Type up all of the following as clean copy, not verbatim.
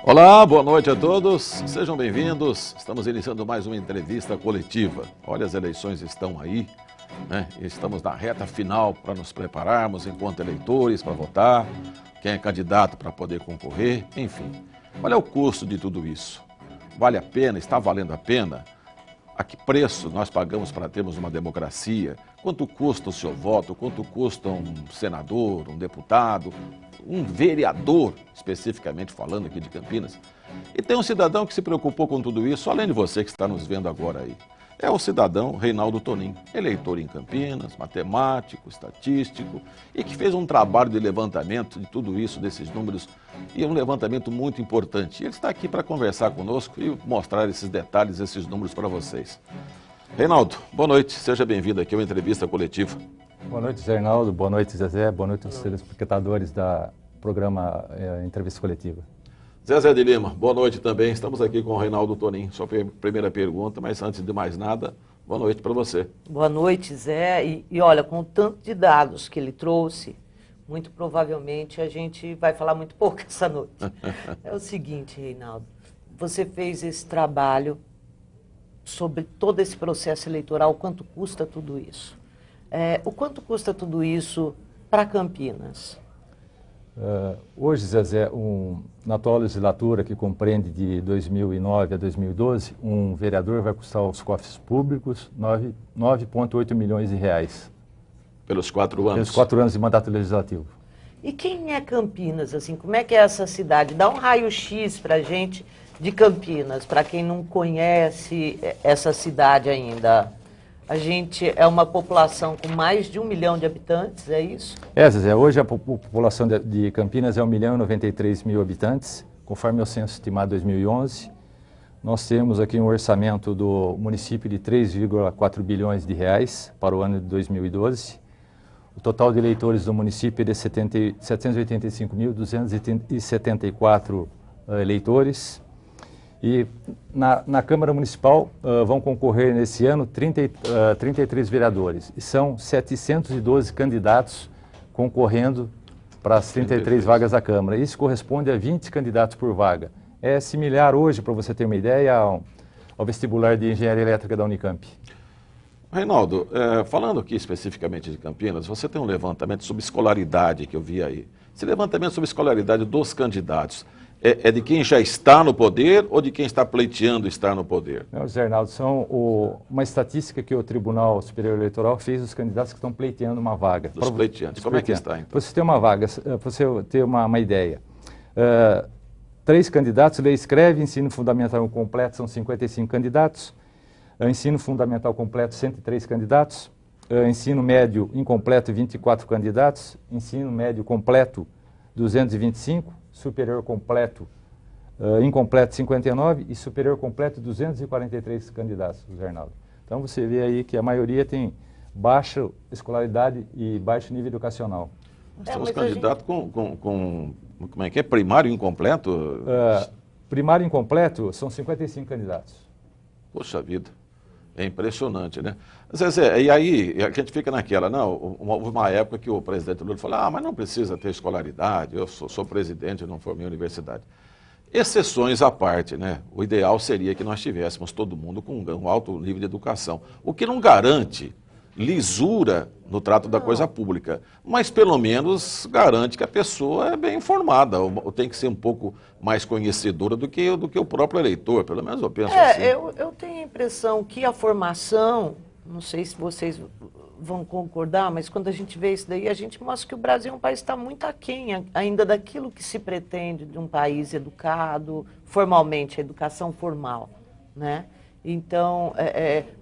Olá, boa noite a todos, sejam bem-vindos. Estamos iniciando mais uma entrevista coletiva. Olha, as eleições estão aí, né? Estamos na reta final para nos prepararmos enquanto eleitores para votar, quem é candidato para poder concorrer, enfim. Qual é o custo de tudo isso? Vale a pena? Está valendo a pena? A que preço nós pagamos para termos uma democracia? Quanto custa o seu voto? Quanto custa um senador, um deputado, um vereador, especificamente falando aqui de Campinas? E tem um cidadão que se preocupou com tudo isso, além de você que está nos vendo agora aí. É o cidadão Reinaldo Tonin, eleitor em Campinas, matemático, estatístico, e que fez um trabalho de levantamento de tudo isso, desses números, e um levantamento muito importante. Ele está aqui para conversar conosco e mostrar esses detalhes, esses números para vocês. Reinaldo, boa noite, seja bem-vindo aqui a uma entrevista coletiva. Boa noite, Zé Reinaldo, boa noite, Zezé, boa noite aos telespectadores do programa Entrevista Coletiva. Zezé de Lima, boa noite também. Estamos aqui com o Reinaldo Tonin. Sua primeira pergunta, mas antes de mais nada, boa noite para você. Boa noite, Zé. E olha, com o tanto de dados que ele trouxe, muito provavelmente a gente vai falar muito pouco essa noite. É o seguinte, Reinaldo, você fez esse trabalho sobre todo esse processo eleitoral, quanto custa tudo isso? O quanto custa tudo isso para Campinas? Hoje, Zezé, na atual legislatura, que compreende de 2009 a 2012, um vereador vai custar aos cofres públicos 9,8 milhões de reais. Pelos 4 anos? Pelos 4 anos de mandato legislativo. E quem é Campinas, assim? Como é que é essa cidade? Dá um raio-x para a gente de Campinas, para quem não conhece essa cidade ainda. A gente é uma população com mais de 1 milhão de habitantes, é isso? Zezé, hoje a população de Campinas é 1.093.000 habitantes, conforme o censo estimado 2011. Nós temos aqui um orçamento do município de 3,4 bilhões de reais para o ano de 2012. O total de eleitores do município é de 785.274 eleitores. E na Câmara Municipal vão concorrer nesse ano 33 vereadores. E são 712 candidatos concorrendo para as 33 vagas da Câmara. Isso corresponde a 20 candidatos por vaga. É similar hoje, para você ter uma ideia, ao vestibular de Engenharia Elétrica da Unicamp. Reinaldo, falando aqui especificamente de Campinas, você tem um levantamento sobre escolaridade que eu vi aí. Esse levantamento sobre escolaridade dos candidatos é de quem já está no poder ou de quem está pleiteando estar no poder? Não, Zé Reinaldo, são uma estatística que o Tribunal Superior Eleitoral fez dos candidatos que estão pleiteando uma vaga. Dos pleiteantes. Como é que está, então? Para você ter uma vaga, para você ter uma ideia. 3 candidatos, lei escreve, ensino fundamental completo são 55 candidatos, ensino fundamental completo 103 candidatos, ensino médio incompleto 24 candidatos, ensino médio completo 225, superior completo, incompleto 59 e superior completo 243 candidatos, Zé Reinaldo. Então você vê aí que a maioria tem baixa escolaridade e baixo nível educacional. Nós temos candidatos com como é que é? Primário incompleto? Primário incompleto são 55 candidatos. Poxa vida, é impressionante, né? Zezé, e aí a gente fica naquela, não, houve uma época que o presidente Lula falou, mas não precisa ter escolaridade, eu sou presidente, eu não formei universidade. Exceções à parte, né? O ideal seria que nós tivéssemos todo mundo com um alto nível de educação, o que não garante lisura no trato da coisa pública, mas pelo menos garante que a pessoa é bem informada, ou tem que ser um pouco mais conhecedora do que o próprio eleitor, pelo menos eu penso assim. Eu tenho a impressão que a formação, não sei se vocês vão concordar, mas quando a gente vê isso daí, a gente mostra que o Brasil é um país que está muito aquém ainda daquilo que se pretende de um país educado, formalmente, a educação formal, né? Então,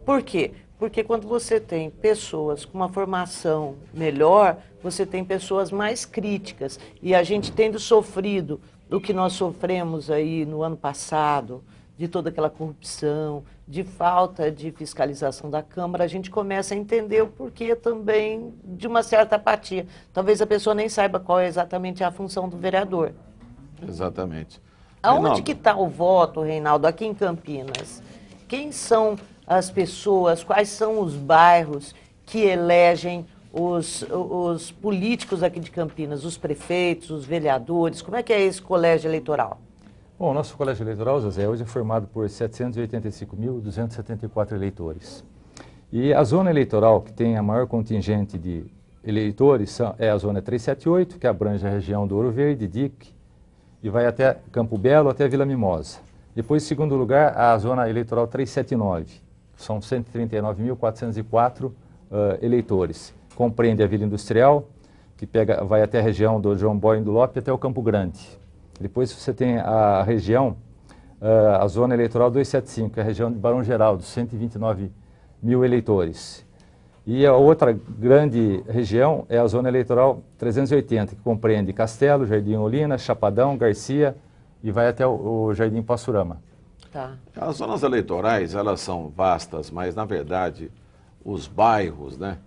por quê? Porque quando você tem pessoas com uma formação melhor, você tem pessoas mais críticas. E a gente tendo sofrido o que nós sofremos aí no ano passado, de toda aquela corrupção, de falta de fiscalização da Câmara, a gente começa a entender o porquê também de uma certa apatia. Talvez a pessoa nem saiba qual é exatamente a função do vereador. Exatamente. Aonde que está o voto, Reinaldo, aqui em Campinas? Quem são as pessoas, quais são os bairros que elegem os políticos aqui de Campinas, os prefeitos, os vereadores? Como é que é esse colégio eleitoral? Bom, o nosso colégio eleitoral, José, hoje é formado por 785.274 eleitores. E a zona eleitoral que tem a maior contingente de eleitores é a zona 378, que abrange a região do Ouro Verde, DIC, e vai até Campo Belo, até Vila Mimosa. Depois, em segundo lugar, a zona eleitoral 379, são 139.404 eleitores. Compreende a Vila Industrial, que vai até a região do João Boy do Lopes até o Campo Grande. Depois você tem a região, a zona eleitoral 275, que é a região de Barão Geraldo, 129 mil eleitores. E a outra grande região é a zona eleitoral 380, que compreende Castelo, Jardim Olina, Chapadão, Garcia e vai até o Jardim Passurama. Tá. As zonas eleitorais, elas são vastas, mas, na verdade, os bairros, né,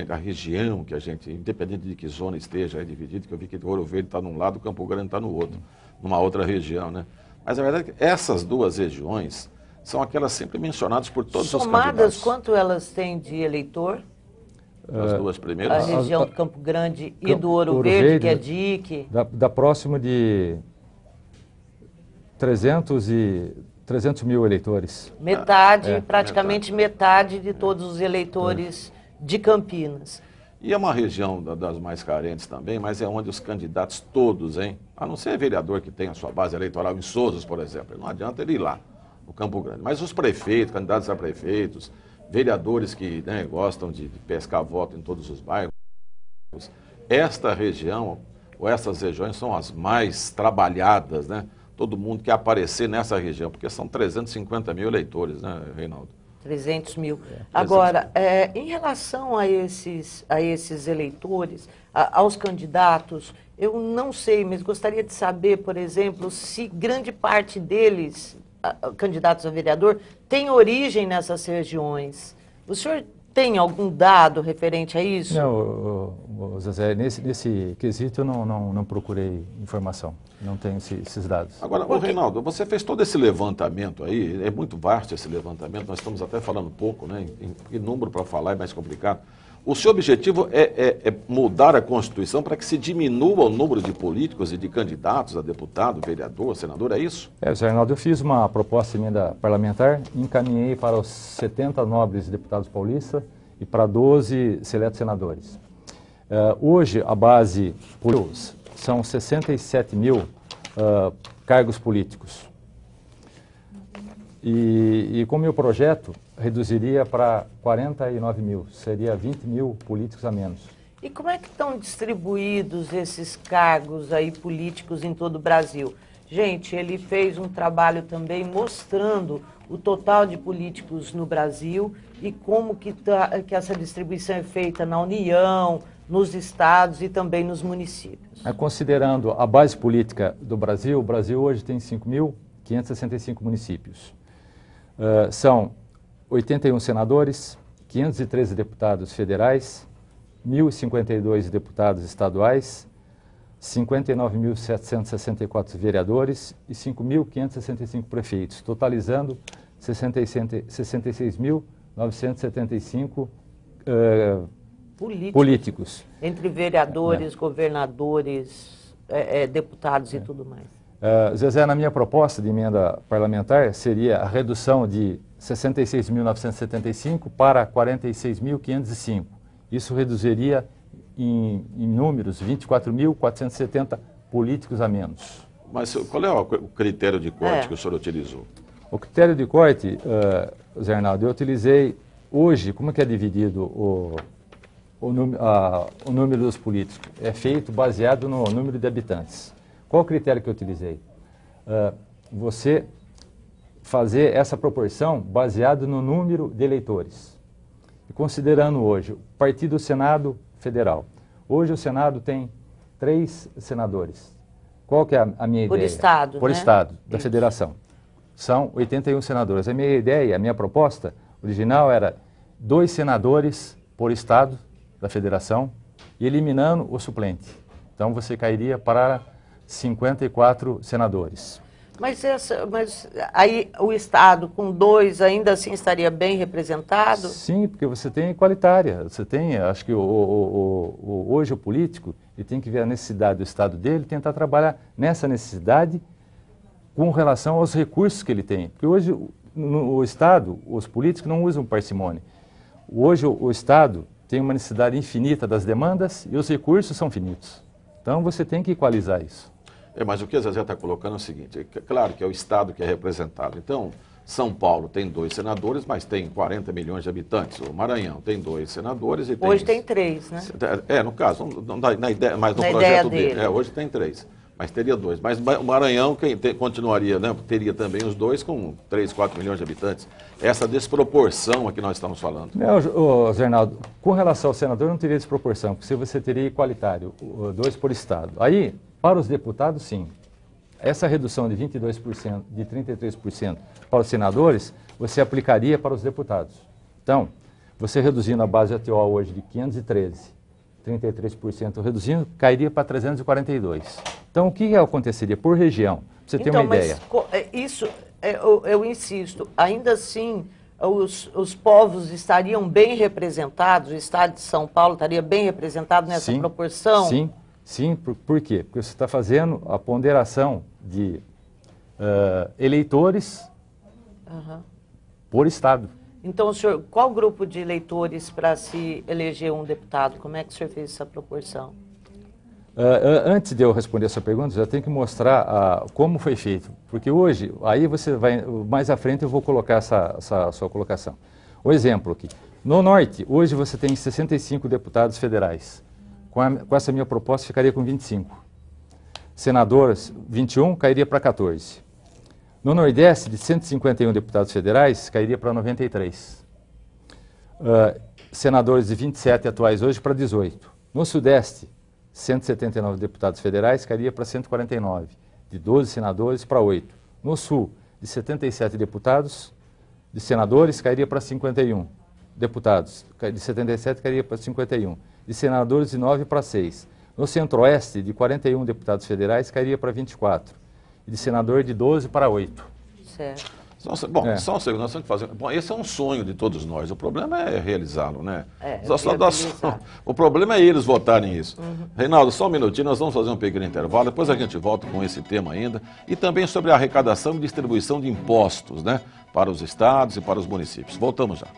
a região que a gente, independente de que zona esteja, é dividido, que eu vi que o Ouro Verde está num lado, o Campo Grande está no outro, numa outra região, né? Mas, na verdade, essas duas regiões são aquelas sempre mencionadas por todos os candidatos. Somadas, quanto elas têm de eleitor? As duas primeiras? A região do Campo Grande e do Ouro Verde, que é DIC. Dá próximo de 300 mil eleitores. Metade, praticamente metade de todos os eleitores de Campinas. E é uma região das mais carentes também, mas é onde os candidatos todos, hein? A não ser vereador que tem a sua base eleitoral em Souzas, por exemplo. Não adianta ele ir lá, no Campo Grande. Mas os prefeitos, candidatos a prefeitos, vereadores que, né, gostam de pescar voto em todos os bairros, esta região, ou essas regiões são as mais trabalhadas, né? Todo mundo quer aparecer nessa região, porque são 350 mil eleitores, né, Reinaldo? 300 mil. Agora, em relação a esses eleitores, aos candidatos, eu não sei, mas gostaria de saber, por exemplo, se grande parte deles, candidatos a vereador, tem origem nessas regiões. O senhor tem algum dado referente a isso? Não, Zezé, nesse quesito eu não procurei informação, não tenho esses dados. Agora, Reinaldo, você fez todo esse levantamento aí, é muito vasto esse levantamento, nós estamos até falando pouco, né? Em número para falar é mais complicado. O seu objetivo é mudar a Constituição para que se diminua o número de políticos e de candidatos a deputado, vereador, senador, é isso? Zé Reinaldo, eu fiz uma proposta de emenda parlamentar, encaminhei para os 70 nobres deputados paulistas e para 12 seletos senadores. Hoje, a base são 67 mil cargos políticos. E com o meu projeto, reduziria para 49 mil, seria 20 mil políticos a menos. E como é que estão distribuídos esses cargos aí políticos em todo o Brasil? Gente, ele fez um trabalho também mostrando o total de políticos no Brasil e como que essa distribuição é feita na União, nos estados e também nos municípios. Considerando a base política do Brasil, o Brasil hoje tem 5.565 municípios. São 81 senadores, 513 deputados federais, 1.052 deputados estaduais, 59.764 vereadores e 5.565 prefeitos, totalizando 66.975 políticos. Entre vereadores, governadores, deputados e tudo mais. Zezé, na minha proposta de emenda parlamentar, seria a redução de 66.975 para 46.505. Isso reduziria em números 24.470 políticos a menos. Mas qual é o critério de corte que o senhor utilizou? O critério de corte, Zé Reinaldo, eu utilizei hoje, como é que é dividido o número dos políticos? É feito baseado no número de habitantes. Qual o critério que eu utilizei? Você fazer essa proporção baseado no número de eleitores. E considerando hoje o Partido Senado Federal. Hoje o Senado tem 3 senadores. Qual que é a minha ideia? Por estado, Por né? estado, da federação. São 81 senadores. A minha ideia, a minha proposta original era 2 senadores por estado da federação e eliminando o suplente. Então você cairia para 54 senadores. Mas aí o Estado com 2 ainda assim estaria bem representado? Sim, porque você tem igualitária. Você tem, acho que hoje o político ele tem que ver a necessidade do Estado dele e tentar trabalhar nessa necessidade com relação aos recursos que ele tem. Porque hoje o Estado, os políticos não usam parcimônia. Hoje o Estado tem uma necessidade infinita das demandas e os recursos são finitos. Então você tem que equalizar isso. Mas o que a Zezé está colocando é o seguinte, claro que é o Estado que é representado. Então, São Paulo tem 2 senadores, mas tem 40 milhões de habitantes. O Maranhão tem 2 senadores e tem... Hoje tem 3, né? No caso, na ideia, mas no na projeto ideia dele. Hoje tem 3, mas teria 2. Mas o Maranhão continuaria, né? Teria também os 2 com 3, 4 milhões de habitantes. Essa desproporção a que nós estamos falando. Zé Arnaldo, com relação ao senador não teria desproporção, porque você teria igualitário, 2 por estado. Aí, para os deputados, sim. Essa redução de 22%, de 33% para os senadores, você aplicaria para os deputados. Então, você reduzindo a base ATO hoje de 513, 33% reduzindo, cairia para 342. Então, o que aconteceria por região? Para você ter uma ideia. Isso, eu insisto, ainda assim, os povos estariam bem representados, o estado de São Paulo estaria bem representado nessa proporção? Sim. Sim, por quê? Porque você está fazendo a ponderação de eleitores por estado. Então, senhor, qual grupo de eleitores para se eleger um deputado? Como é que o senhor fez essa proporção? Antes de eu responder essa pergunta, eu tenho que mostrar como foi feito. Porque hoje, aí você vai, mais à frente eu vou colocar essa sua colocação. O exemplo aqui. No Norte, hoje você tem 65 deputados federais. Com essa minha proposta, ficaria com 25. Senadores, 21, cairia para 14. No Nordeste, de 151 deputados federais, cairia para 93. Senadores de 27 atuais hoje para 18. No Sudeste, 179 deputados federais, cairia para 149. De 12 senadores para 8. No Sul, de 77 deputados, de senadores, cairia para 51. Deputados, de 77 cairia para 51. De senadores, de 9 para 6. No Centro-Oeste, de 41 deputados federais, cairia para 24. E de senador, de 12 para 8. Certo. Bom, só um segundo, nós temos que fazer... Bom, esse é um sonho de todos nós, o problema é realizá-lo, né? O problema é eles votarem isso. Reinaldo, só um minutinho, nós vamos fazer um pequeno intervalo, depois a gente volta com esse tema ainda, e também sobre a arrecadação e distribuição de impostos, né? Para os estados e para os municípios. Voltamos já.